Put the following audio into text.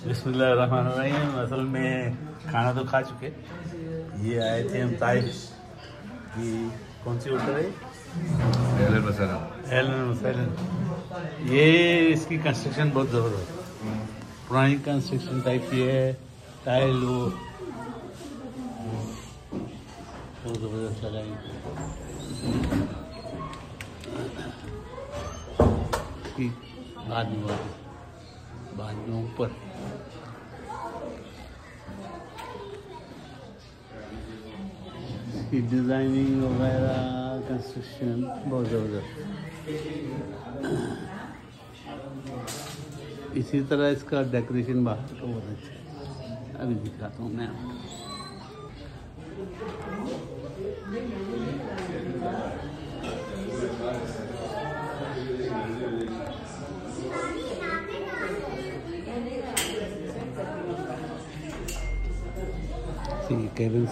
बिस्मिल्लाहिर्रहमानिर्रहीम। असल में खाना तो खा चुके, ये आए थे हम ताइफ की। कौन सी होटल है? अहलन मसाला। ये इसकी कंस्ट्रक्शन बहुत ज़बरदस्त, पुरानी कंस्ट्रक्शन टाइप की है। टाइल वो बहुत ज़बरदस्त लगाई। बाद में ऊपर इसकी डिज़ाइनिंग वगैरह कंस्ट्रक्शन बहुत ज़बरदस्त। इसी तरह इसका डेकोरेशन बाहर का बहुत अच्छा है। अभी दिखाता हूँ मैं आपको। केबिन